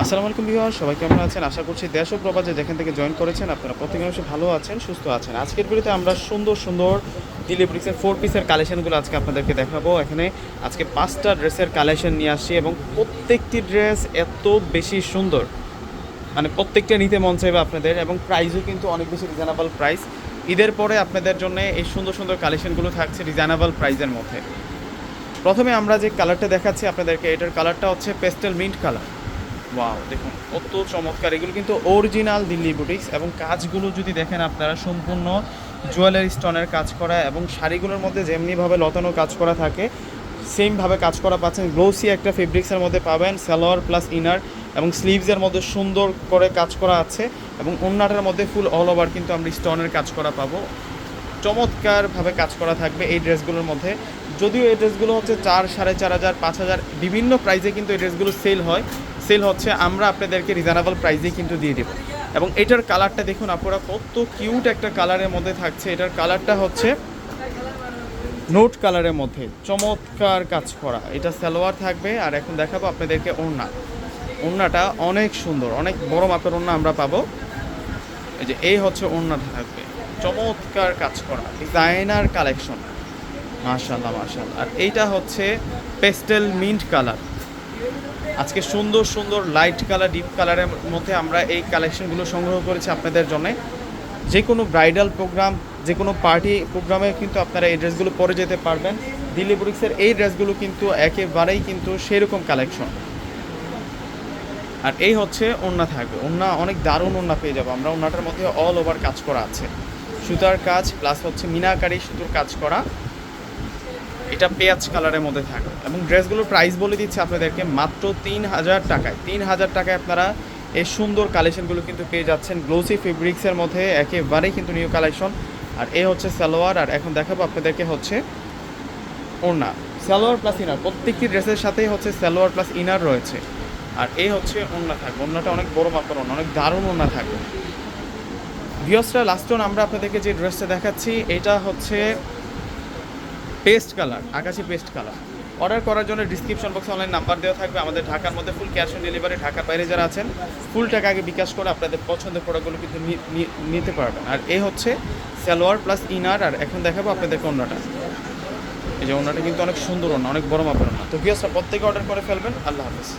আসসালামু আলাইকুম ভিউয়ার, সবাই কেমন আছেন? আশা করছি দেশ ও প্রবাসে যেখান থেকে জয়েন করেছেন আপনারা প্রত্যেকে অবশ্যই ভালো আছেন, সুস্থ আছেন। আজকের ভিডিওতে আমরা সুন্দর সুন্দর দিল্লি বুটিক্সের 4 পিসের কালেকশনগুলো আজকে আপনাদেরকে দেখাবো। এখানে আজকে 5টা ড্রেসের কালেকশন নিয়ে আসছি এবং প্রত্যেকটি ড্রেস এত বেশি সুন্দর, মানে প্রত্যেকটা নিতে মন চাইবে আপনাদের, এবং প্রাইসও কিন্তু অনেক বেশি রিজনেবল প্রাইস। ঈদের পরে আপনাদের জন্য এই সুন্দর সুন্দর কালেকশনগুলো থাকছে রিজনেবল প্রাইসের মধ্যে। প্রথমে আমরা যে কালারটা দেখাচ্ছি আপনাদেরকে, এটার কালারটা হচ্ছে পেস্টেল মিন্ট কালার। ওয়াও, দেখুন কত চমৎকার! এগুলো কিন্তু অরিজিনাল দিল্লি বুটিক্স, এবং কাজগুলো যদি দেখেন আপনারা সম্পূর্ণ জুয়েলারি স্টোনের কাজ করা, এবং শাড়িগুলোর মধ্যে যেমনিভাবে লতানো কাজ করা থাকে সেমভাবে কাজ করা পাচ্ছেন। গ্লোসি একটা ফেব্রিক্সের মধ্যে পাবেন, সালোয়ার প্লাস ইনার, এবং স্লিভসের মধ্যে সুন্দর করে কাজ করা আছে, এবং ওড়নাটার মধ্যে ফুল অল ওভার কিন্তু আমরা স্টোনের কাজ করা পাবো। চমৎকারভাবে কাজ করা থাকবে এই ড্রেসগুলোর মধ্যে। যদিও এই ড্রেসগুলো হচ্ছে 4, 4,500, 5,000 বিভিন্ন প্রাইসে কিন্তু এই ড্রেসগুলো সেল হচ্ছে, আমরা আপনাদেরকে রিজনেবল প্রাইসেই কিন্তু দিয়ে দেবো। এবং এটার কালারটা দেখুন আপনারা, কত কিউট একটা কালারের মধ্যে থাকছে। এটার কালারটা হচ্ছে নোট কালারের মধ্যে চমৎকার কাজ করা। এটা সালোয়ার থাকবে, আর এখন দেখাবো আপনাদেরকে ওড়নাটা অনেক সুন্দর, অনেক বড় মাপের ওড়না আমরা পাবো। এই হচ্ছে ওড়নাটা থাকবে, চমৎকার কাজ করা ডিজাইনার কালেকশন, মাশাআল্লাহ মাশাআল্লাহ। আর এইটা হচ্ছে পেস্টেল মিন্ট কালার। আজকে সুন্দর সুন্দর লাইট কালার, ডিপ কালারের মধ্যে আমরা এই কালেকশনগুলো সংগ্রহ করেছি আপনাদের জন্য। যে কোনো ব্রাইডাল প্রোগ্রাম, যে কোনো পার্টি প্রোগ্রামে কিন্তু আপনারা এই ড্রেসগুলো পরে যেতে পারবেন। দিল্লি বুটিক্সের এই ড্রেসগুলো কিন্তু একেবারেই কিন্তু সেরকম কালেকশন। আর এই হচ্ছে ওড়না থাকবে, ওড়না অনেক দারুণ ওড়না পেয়ে যাবো আমরা। ওড়নাটার মধ্যে অল ওভার কাজ করা আছে, সুতার কাজ প্লাস হচ্ছে মিনাকারি সুতোর কাজ করা। এটা পেঁয়াজ কালারের মধ্যে থাকে, এবং ড্রেসগুলোর প্রাইস বলে দিচ্ছে আপনাদেরকে মাত্র 3,000 টাকায়। 3,000 টাকায় আপনারা এই সুন্দর কালেকশনগুলো কিন্তু পেয়ে যাচ্ছেন গ্লোসি ফেব্রিক্সের মধ্যে, একেবারেই কিন্তু নিউ কালেকশন। আর এই হচ্ছে সালোয়ার, আর এখন দেখাবো আপনাদেরকে হচ্ছে ওড়না। সালোয়ার প্লাস ইনার, প্রত্যেকটি ড্রেসের সাথেই হচ্ছে সালোয়ার প্লাস ইনার রয়েছে। আর এই হচ্ছে ওড়না থাকবে, ওড়নাটা অনেক বড় মাপের ওড়না, অনেক দারুণ ওড়না থাকবে। ভিউয়ার্সরা, লাস্টন আমরা আপনাদেরকে যে ড্রেসটা দেখাচ্ছি এটা হচ্ছে পেস্ট কালার, আকাশি পেস্ট কালার। অর্ডার করার জন্য ডিসক্রিপশন বক্সে অনলাইন নাম্বার দেওয়া থাকবে। আমাদের ঢাকার মধ্যে ফুল ক্যাশ অন ডেলিভারি, ঢাকার বাইরে যারা আছেন ফুল টাকা আগে বিকাশ করে আপনাদের পছন্দের প্রোডাক্টগুলো কিন্তু নিতে পারবেন। আর এই হচ্ছে সালোয়ার প্লাস ইনার, আর এখন দেখাবো আপনাদেরকে ওড়নাটা। এই যে ওড়নাটা কিন্তু অনেক সুন্দর ওড়না, অনেক বড় মাপের ওড়না। তো ভিউয়ার্সরা, প্রত্যেকে অর্ডার করে ফেলবেন। আল্লাহ হাফেজ।